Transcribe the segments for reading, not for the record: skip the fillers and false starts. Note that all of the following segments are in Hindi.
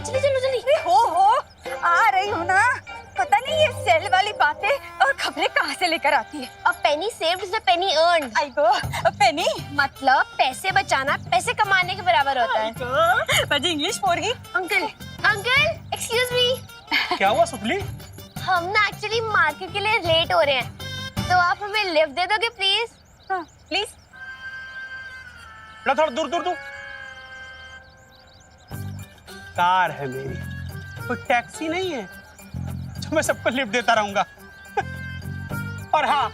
चलो चलो जल्दी। हो आ रही हूँ ना। पता नहीं ये सेल वाली बातें और खबरें कहाँ से लेकर आती है। A penny saved is a penny earned. आई गो पेनी मतलब पैसे बचाना पैसे कमाने के बराबर होता है। बजी इंग्लिश पोरगी। Uncle uncle excuse me. क्या हुआ सुतली? हम ना एक्चुअली मार्केट के लिए लेट हो रहे हैं, तो आप हमें लिफ्ट दे दोगे प्लीज? हाँ प्लीज। थोड़ा दूर दूर दूर। कार है मेरी, कोई टैक्सी नहीं है जो मैं सबको लिफ्ट देता रहूंगा। और हाँ,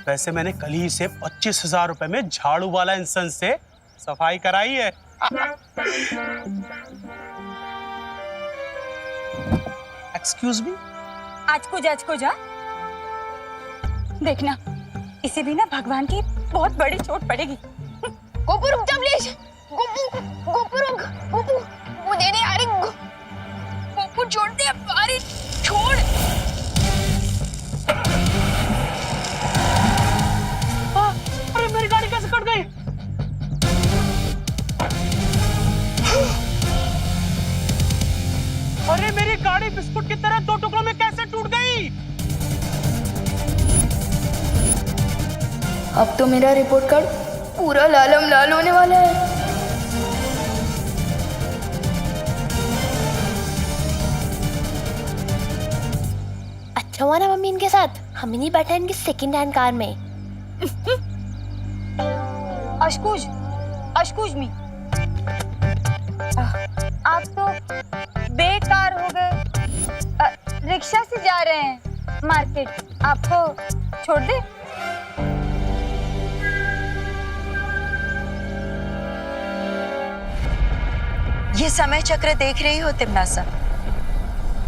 वैसे मैंने कल ही से 25,000 रुपए में झाड़ू वाला इंसान से सफाई कराई है। Excuse me. आज को जा देखना, इसे भी ना भगवान की बहुत बड़ी चोट पड़ेगी। गोपू रुक जा प्लीज। गोपू रुक। गोपू मुझे नहीं आ रही। गोपू छोड़ दे। अरे छोड़। अरे मेरी गाड़ी कैसे कट गई? अरे मेरी गाड़ी बिस्कुट की तरह दो टुकड़ों में कैसे टूट गई? अब तो मेरा रिपोर्ट कार्ड पूरा लालम लाल होने वाला है। अच्छा हुआ ना मम्मी इनके साथ, हम ही नहीं बैठा इनकी सेकंड हैंड कार में। अशकुज मी। आप तो बेकार हो गए। रिक्शा से जा रहे हैं मार्केट, आपको छोड़ दे? ये समय चक्र देख रही हो तिम्नासा?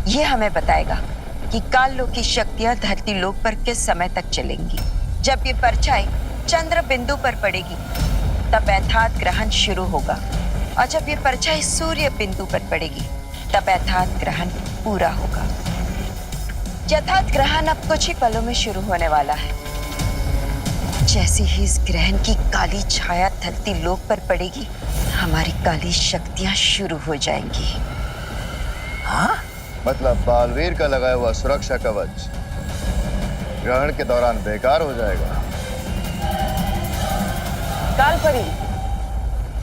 ये हमें बताएगा कि काल लोक की शक्तियां धरती लोक पर किस समय तक चलेंगी। जब ये परछाई चंद्र बिंदु पर पड़ेगी तब यथार्थ ग्रहण शुरू होगा, और जब ये परछाई सूर्य बिंदु पर पड़ेगी तब यथार्थ ग्रहण पूरा होगा। यथार्थ ग्रहण अब कुछ ही पलों में शुरू होने वाला है। जैसे ही इस ग्रहण की काली छाया धरती लोक पर पड़ेगी, हमारी काली शक्तियां शुरू हो जाएंगी। हाँ? मतलब बालवीर का लगाया हुआ सुरक्षा कवच ग्रहण के दौरान बेकार हो जाएगा। कालपरी,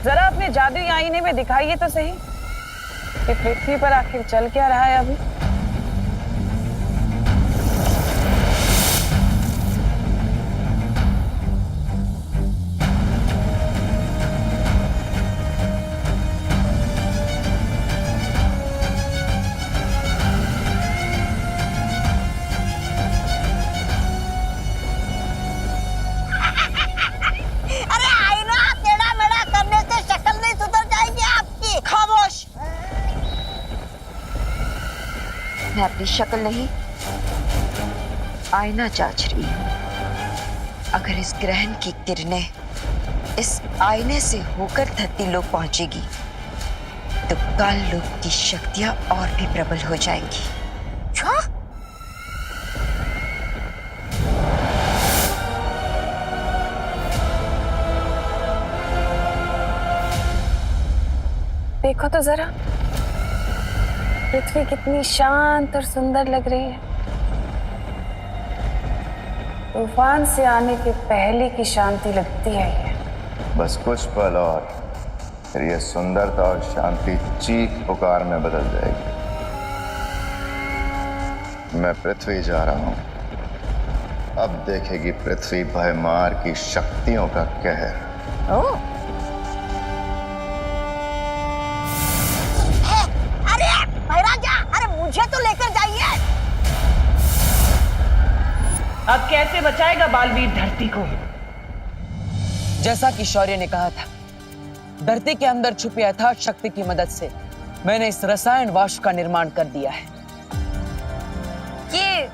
जरा अपने जादुई आईने में दिखाइए तो सही कि पृथ्वी पर आखिर चल क्या रहा है अभी। मैं अपनी शक्ल नहीं, आईना जांच रही हूं। अगर इस ग्रहण की किरणें इस आईने से होकर धरती लोक पहुंचेगी तो काल लोक की शक्तियां और भी प्रबल हो जाएंगी। देखो तो जरा, पृथ्वी कितनी शांत और सुंदर लग रही है। तूफान से आने के पहले की शांति लगती है ये। बस कुछ पल और फिर ये सुंदरता और शांति चीख पुकार में बदल जाएगी। मैं पृथ्वी जा रहा हूं, अब देखेगी पृथ्वी भयमार की शक्तियों का कहर। ओह, मुझे तो लेकर जाइए। अब कैसे बचाएगा बालवीर धरती को? जैसा कि शौर्य ने कहा था, धरती के अंदर छुपी यथार्थ शक्ति की मदद से मैंने इस रसायन वाष्प का निर्माण कर दिया है। ये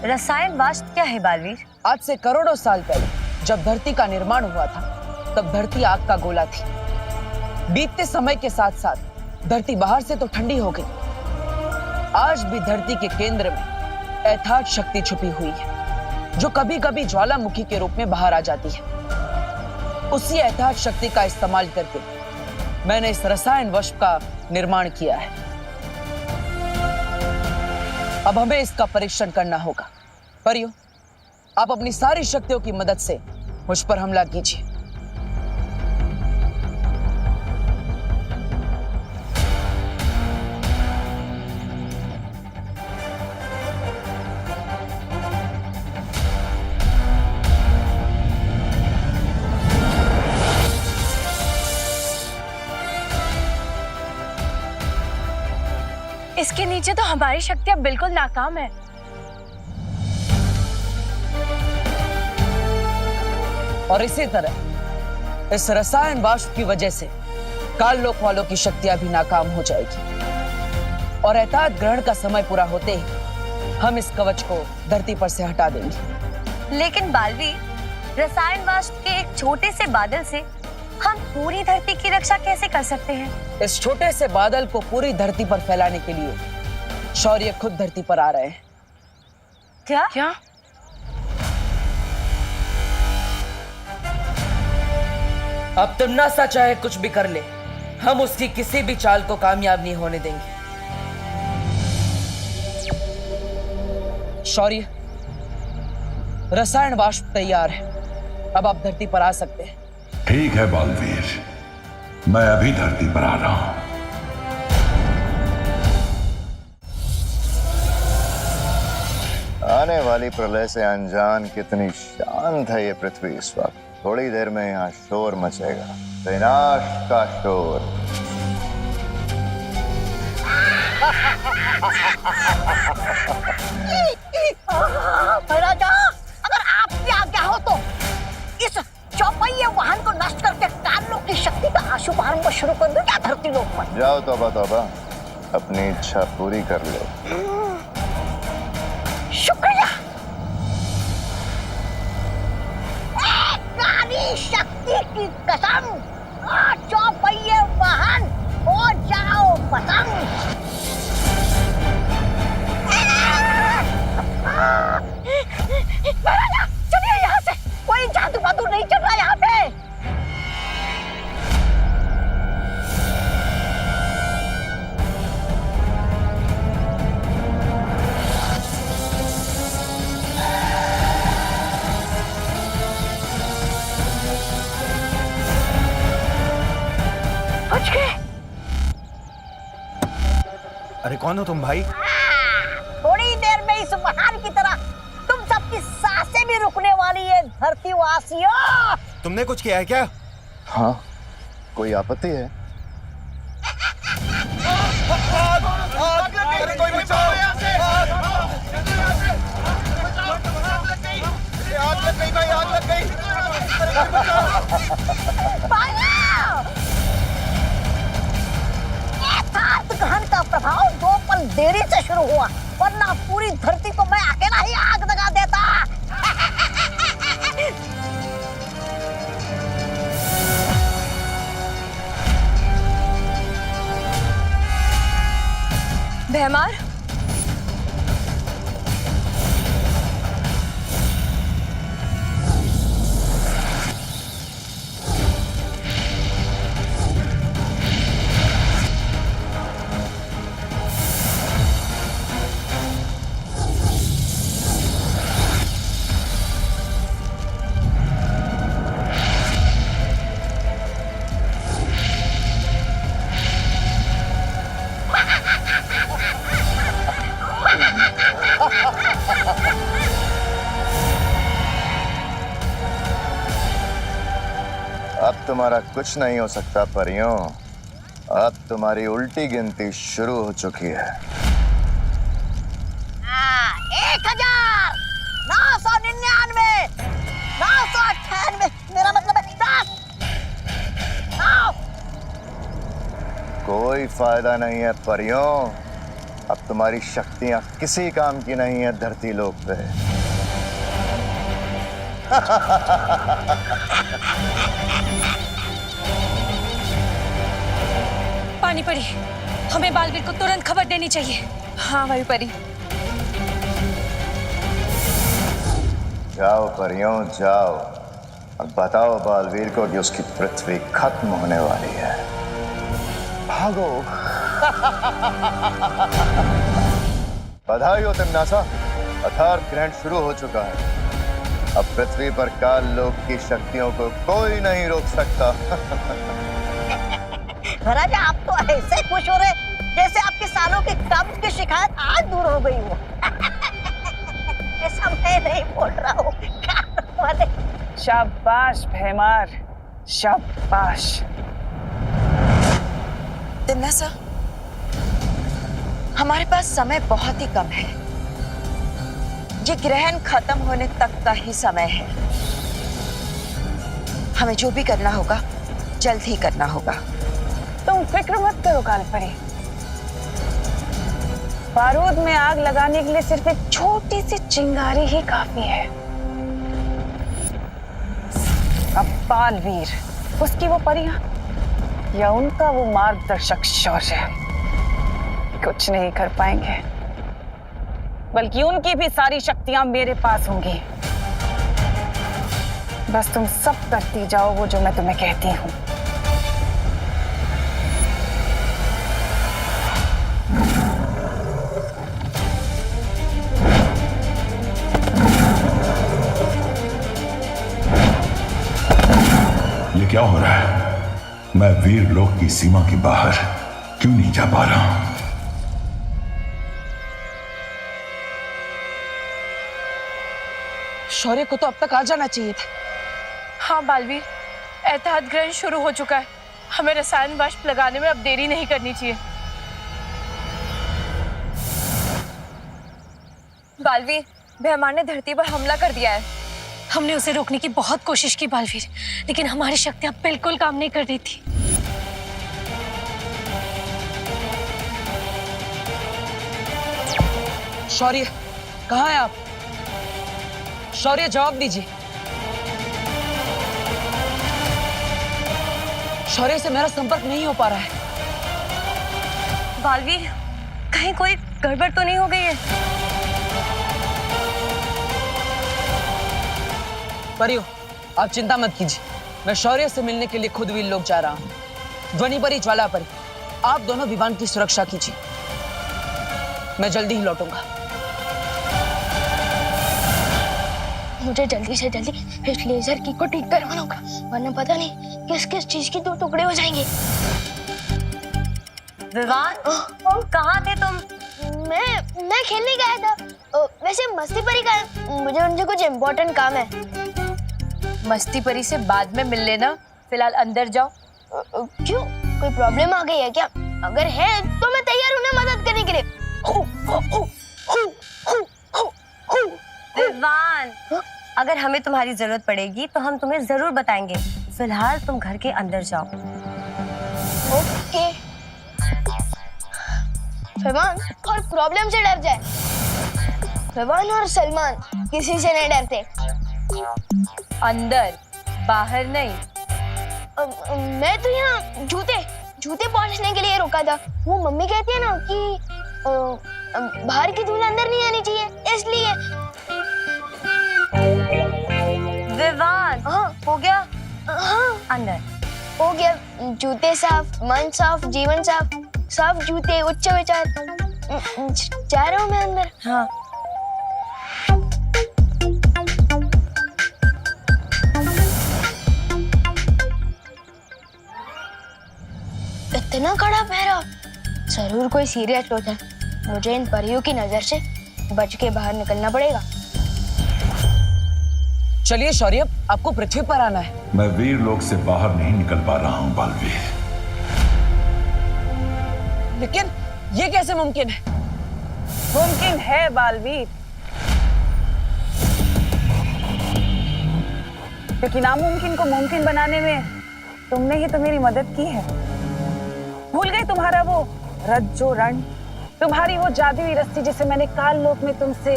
रसायन वाष्प क्या है बालवीर? आज से करोड़ों साल पहले जब धरती का निर्माण हुआ था, तब धरती आग का गोला थी। बीतते समय के साथ साथ धरती बाहर से तो ठंडी हो गई, आज भी धरती के केंद्र में यथार्थ शक्ति छुपी हुई है, जो कभी कभी ज्वालामुखी के रूप में बाहर आ जाती है। उसी यथार्थ शक्ति का इस्तेमाल करके मैंने इस रसायन वाष्प का निर्माण किया है। अब हमें इसका परीक्षण करना होगा। परियों, आप अपनी सारी शक्तियों की मदद से मुझ पर हमला कीजिए। इसके नीचे तो हमारी शक्तियां बिल्कुल नाकाम है। और इसी तरह इस रसायन वाष्प की वजह से काल लोक वालों की शक्तियां भी नाकाम हो जाएगी और एताद ग्रहण का समय पूरा होते ही हम इस कवच को धरती पर से हटा देंगे। लेकिन बालवीर, रसायन वाष्प के एक छोटे से बादल से हम पूरी धरती की रक्षा कैसे कर सकते हैं? इस छोटे से बादल को पूरी धरती पर फैलाने के लिए शौर्य खुद धरती पर आ रहे हैं। क्या? क्या? अब तमन्ना चाहे कुछ भी कर ले, हम उसकी किसी भी चाल को कामयाब नहीं होने देंगे। शौर्य, रसायन वाष्प तैयार है, अब आप धरती पर आ सकते हैं। ठीक है बालवीर, मैं अभी धरती पर आ रहा हूं। आने वाली प्रलय से अनजान कितनी शांत है ये पृथ्वी इस वक्त। थोड़ी देर में यहाँ शोर मचेगा, विनाश का शोर। राजा, अगर आपकी आज्ञा हो तो इस चौपहिया वाहन को नष्ट करके कालों की शक्ति का शुभारंभ शुरू कर दो क्या धरती लोक पर? जाओ तौबा तौबा, अपनी इच्छा पूरी कर लो। शुक्रिया। काली शक्ति की कसम, चौपहिया वाहन हो जाओ पतंग। महाराजा, चलिए यहाँ से, कोई जादू वादू नहीं चल रहा यहाँ पे। पहुंच गए। अरे कौन हो तुम भाई? थोड़ी देर में इस महान की तरह तुम सबकी सांसें भी रुकने वाली है धरती वासियों। तुमने कुछ किया है क्या? हाँ, कोई आपत्ति है? अरे कोई बचाओ! आग लग गई भाई, आग लग गई! ग्रहण का प्रभाव 2 पल देरी से शुरू हुआ, वरना पूरी धरती को मैं अकेला ही आग लगा देता। भैमार, अब तुम्हारा कुछ नहीं हो सकता परियों। अब तुम्हारी उल्टी गिनती शुरू हो चुकी है। 1999, 998, मेरा मतलब है 10, 9। कोई फायदा नहीं है परियों, अब तुम्हारी शक्तियां किसी काम की नहीं है धरती लोक पे। पानी पड़ी, हमें बालवीर को तुरंत खबर देनी चाहिए। हाँ वायुपरी। जाओ परियों जाओ, अब बताओ बालवीर को कि उसकी पृथ्वी खत्म होने वाली है। भागो। बधाई हो तिम्नासा, अथार्थ ग्रहण शुरू हो चुका है। अब पृथ्वी पर काल लोक की शक्तियों को कोई नहीं रोक सकता। राजा आप तो ऐसे खुश हो रहे जैसे आपके सालों के कब्ज की शिकायत आज दूर हो गई हो। ऐसा मैं नहीं बोल रहा हूँ। शाबाश भैमार, शाबाश। तिम्नासा, हमारे पास समय बहुत ही कम है। ये ग्रहण खत्म होने तक का ही समय है। हमें जो भी करना होगा जल्द ही करना होगा। तुम फिक्र मत करो कालपरी। बारूद में आग लगाने के लिए सिर्फ एक छोटी सी चिंगारी ही काफी है। अब बालवीर, उसकी वो परियां या उनका वो मार्गदर्शक शौर्य कुछ नहीं कर पाएंगे, बल्कि उनकी भी सारी शक्तियां मेरे पास होंगी। बस तुम सब करती जाओ वो जो मैं तुम्हें कहती हूँ। ये क्या हो रहा है? मैं वीर लोक की सीमा के बाहर क्यों नहीं जा पा रहा हूं? शौर्य को तो अब तक आ जाना चाहिए था। हाँ बालवीर, एतहाद ग्रहण शुरू हो चुका है। हमें रसायन वाष्प लगाने में अब देरी नहीं करनी चाहिए। बालवीर, भैमार ने धरती पर हमला कर दिया है। हमने उसे रोकने की बहुत कोशिश की बालवीर, लेकिन हमारी शक्तियां बिल्कुल काम नहीं कर रही थी। शौर्य, कहाँ हैं आप? शौर्य, जवाब दीजिए। शौर्य से मेरा संपर्क नहीं हो पा रहा है। बालवीर, कहीं कोई गड़बड़ तो नहीं हो गई है? परियो, आप चिंता मत कीजिए। मैं शौर्य से मिलने के लिए खुद वीर लोक जा रहा हूँ। ध्वनि परी, ज्वाला परी, आप दोनों विमान की सुरक्षा कीजिए। मैं जल्दी ही लौटूंगा। मुझे जल्दी से जल्दी इस लेजर की को ठीक करवाना होगा, वरना पता नहीं किस किस चीज की दो टुकड़े हो जाएंगे। विवान, कहाँ थे तुम? मैं खेलने गया था। वैसे मस्ती परी का है, मुझे उनसे कुछ इम्पोर्टेंट काम है। मस्ती परी से बाद में मिल लेना, फिलहाल अंदर जाओ। क्यों, कोई प्रॉब्लम आ गई है क्या? अगर है तो मैं तैयार हूँ ना मदद करने के लिए। विवान, अगर हमें तुम्हारी जरूरत पड़ेगी तो हम तुम्हें जरूर बताएंगे। फिलहाल तुम घर के अंदर जाओ। ओके। फरमान और प्रॉब्लम से डर जाए। फरमान और सलमान किसी से नहीं डरते। अंदर, बाहर नहीं। मैं तो यहाँ जूते पहुँचने के लिए रुका था। वो मम्मी कहती है ना कि बाहर की धूल अंदर नहीं आनी चाहिए, इसलिए। विवान, हाँ, हो गया? हाँ, अंदर हो गया। जूते साफ, मन साफ, जीवन साफ। साफ जूते, उच्च विचार। जा रहा हूँ मैं अंदर। हाँ। इतना कड़ा पहरा, जरूर कोई सीरियस लोग है। मुझे इन परियों की नजर से बच के बाहर निकलना पड़ेगा। चलिए शौर्य, आपको पृथ्वी पर आना है। मैं वीर लोक से बाहर नहीं निकल पा रहा हूं बालवीर। लेकिन ये कैसे मुमकिन है? मुमकिन है बालवीर, क्योंकि नामुमकिन को मुमकिन बनाने में तुमने ही तो मेरी मदद की है। भूल गई तुम्हारा वो रज्जो रण, तुम्हारी वो जादुई रस्सी जिसे मैंने काल लोक में तुमसे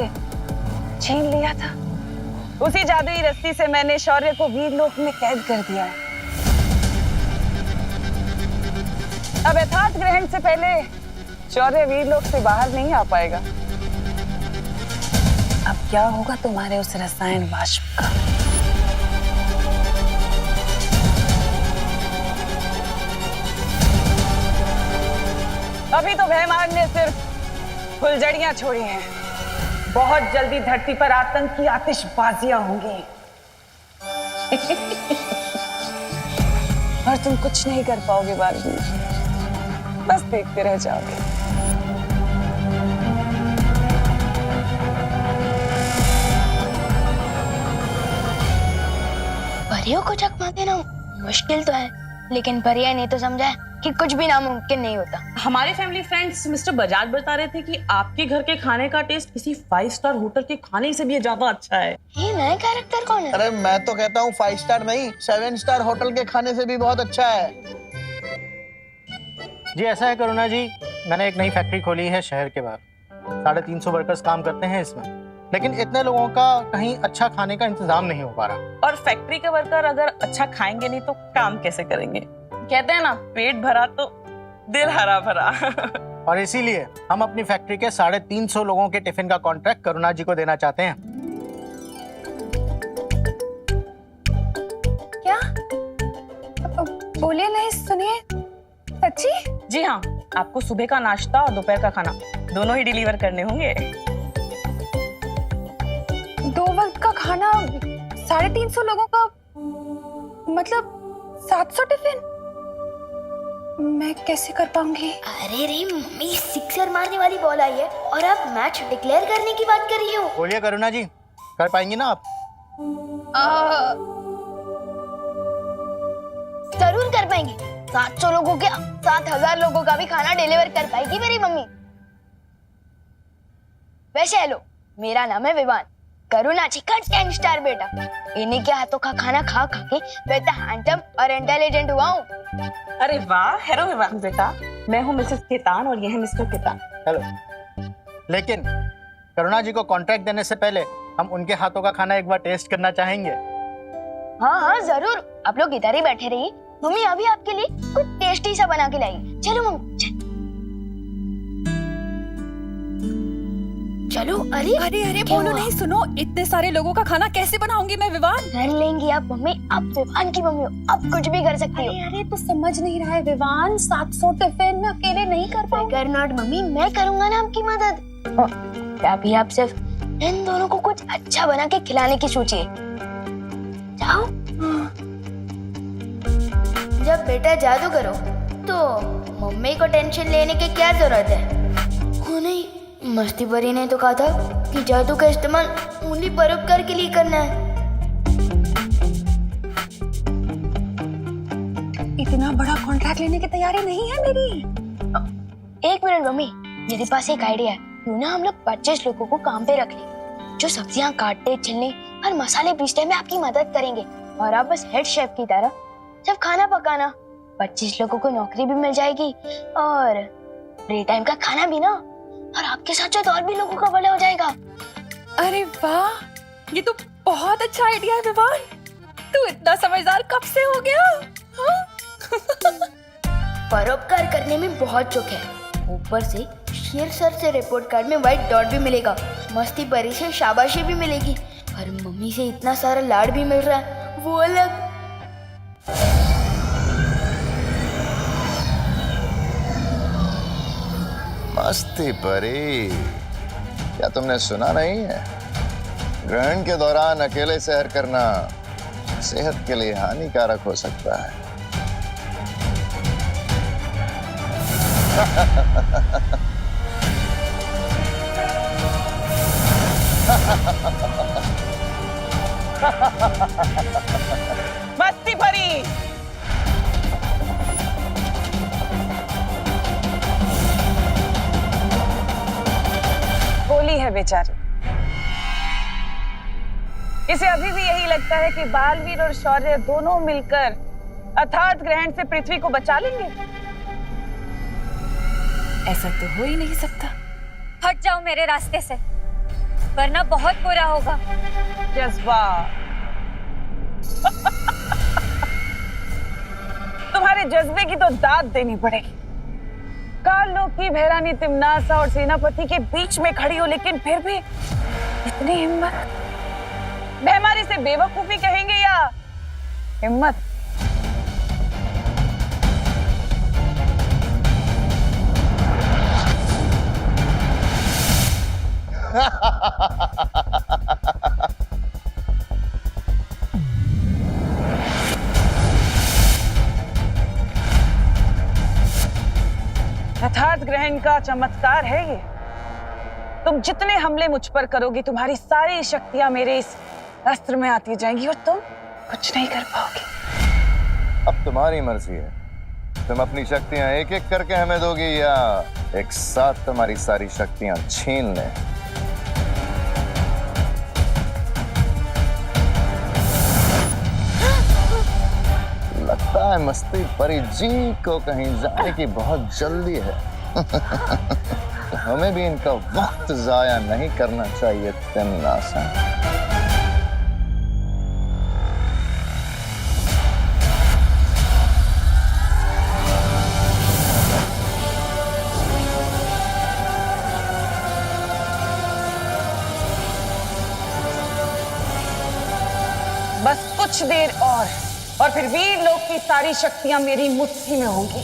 छीन लिया था। उसी जादुई रस्सी से मैंने शौर्य को वीर लोक में कैद कर दिया है। अब यथार्थ ग्रहण से पहले शौर्य वीर लोक से बाहर नहीं आ पाएगा। अब क्या होगा तुम्हारे उस रसायन वाष्प का? अभी तो भैमार ने सिर्फ फुलझड़ियां छोड़ी हैं। बहुत जल्दी धरती पर आतंक की आतिशबाजियां होंगी। और तुम कुछ नहीं कर पाओगे बालवीर, बस देखते रह जाओगे। परियों को चकमा देना मुश्किल तो है, लेकिन परिया ने तो समझा है कि कुछ भी नामुमकिन नहीं होता। हमारे फैमिली फ्रेंड्स मिस्टर बजाज बता रहे थे कि आपके घर के खाने का टेस्ट किसी 5 स्टार होटल के खाने से भी ज्यादा अच्छा है। ये नया कैरेक्टर कौन है? अरे मैं तो कहता हूँ 5 स्टार नहीं, 7 स्टार होटल के खाने से भी बहुत अच्छा है। जी ऐसा है करुणा जी, मैंने एक नई फैक्ट्री खोली है शहर के बाहर। 350 वर्कर्स काम करते हैं इसमें, लेकिन इतने लोगों का कहीं अच्छा खाने का इंतजाम नहीं हो पा रहा। और फैक्ट्री के वर्कर अगर अच्छा खाएंगे नहीं तो काम कैसे करेंगे? कहते हैं ना, पेट भरा तो दिल हरा भरा। और इसीलिए हम अपनी फैक्ट्री के 350 लोगों के टिफिन का कॉन्ट्रैक्ट करुणा जी को देना चाहते हैं। क्या? बोलिए नहीं, सुनिए। सच्ची? जी हाँ, आपको सुबह का नाश्ता और दोपहर का खाना दोनों ही डिलीवर करने होंगे। 2 वक्त का खाना 350 लोगों का, मतलब 700 टिफिन? मैं कैसे कर पाऊंगी? अरे रे मम्मी, सिक्सर मारने वाली बॉल आई है और आप मैच डिक्लेयर करने की बात कर रही हो। बोलिए करुणा जी, कर पाएंगी ना आप? जरूर कर पाएंगे। 700 लोगों के 7000 लोगों का भी खाना डिलीवर कर पाएगी मेरी मम्मी। वैसे हेलो, मेरा नाम है विवान, करुणा जी का 10 स्टार बेटा। इन्हीं के हाथों का खाना खा खा के मैं तो हैंडसम और इंटेलिजेंट हुआ हूँ। अरे वाह, हेलो विवान बेटा, मैं हूँ मिसेस केतान और ये है मिस्टर केतान। हेलो। लेकिन करुणा जी को कॉन्ट्रैक्ट देने से पहले हम उनके हाथों का खाना एक बार टेस्ट करना चाहेंगे। हाँ हाँ जरूर, आप लोग इधर ही बैठे रहिए, मम्मी अभी आपके लिए कुछ टेस्टी सा बना के लाई। चलो मम्मी चलो। अरे अरे अरे बोलो नहीं, सुनो, इतने सारे लोगों का खाना कैसे बनाऊंगी मैं विवान? कर लेंगी आप मम्मी, आप विवान की मम्मी हो, आप कुछ भी कर सकती हो। अरे तो समझ नहीं रहा है विवान, 700 टिफिन मैं अकेले नहीं कर पाऊंगी। नॉट मम्मी, मैं करूंगा ना आपकी मदद। अभी आप सिर्फ इन दोनों को कुछ अच्छा बना के खिलाने की सोचिए। जाओ। जब बेटा जादू करो तो मम्मी को टेंशन लेने की क्या जरूरत है? हो नहीं, मस्ती परी ने तो कहा था कि जादू का इस्तेमाल उंगली परोपकार के लिए करना है। इतना बड़ा कॉन्ट्रैक्ट लेने की तैयारी नहीं है मेरी। 1 मिनट मम्मी, मेरे पास एक आइडिया है। क्यों ना हम लोग 25 लोगों को काम पे रख लें, जो सब्जियां काटते, छिलने और मसाले पीसने में आपकी मदद करेंगे, और आप बस हेड शेफ की तरह सिर्फ खाना पकाना। 25 लोगों को नौकरी भी मिल जाएगी और फ्री टाइम का खाना भी ना, और आपके साथ साथ और भी लोगों का भला हो जाएगा। अरे वाह, ये तो बहुत अच्छा आइडिया है विवान। तू इतना समझदार कब से हो गया? परोपकार करने में बहुत चौक है, ऊपर से शेर सर से रिपोर्ट कार्ड में व्हाइट डॉट भी मिलेगा, मस्ती परी से शाबाशी भी मिलेगी, और मम्मी से इतना सारा लाड भी मिल रहा है, वो अलग। मस्ती परी, क्या तुमने सुना नहीं है? ग्रहण के दौरान अकेले सैर करना सेहत के लिए हानिकारक हो सकता है। मस्ती भरी। बोली है बेचारी, इसे अभी भी यही लगता है कि बालवीर और शौर्य दोनों मिलकर अथार्थ ग्रहण से पृथ्वी को बचा लेंगे। ऐसा तो हो ही नहीं सकता। हट जाओ मेरे रास्ते से, वरना बहुत बुरा होगा। जज्बा तुम्हारे जज्बे की तो दाद देनी पड़ेगी। काल की भैरानी तिमनासा और सेनापति के बीच में खड़ी हो, लेकिन फिर भी इतनी हिम्मत। बेमारी से बेवकूफी कहेंगे या हिम्मत? यथार्थ ग्रहण का चमत्कार है ये। तुम जितने हमले मुझ पर करोगी, तुम्हारी सारी शक्तियां मेरे इस अस्त्र में आती जाएंगी और तुम कुछ नहीं कर पाओगे। अब तुम्हारी मर्जी है, तुम अपनी शक्तियां एक एक करके हमें दोगी या एक साथ तुम्हारी सारी शक्तियां छीन लें। लगता है मस्ती परी जी को कहीं जाने की बहुत जल्दी है। तो हमें भी इनका वक्त जाया नहीं करना चाहिए तिमनासा। बस कुछ देर और फिर वीर लोक की सारी शक्तियां मेरी मुट्ठी में होंगी।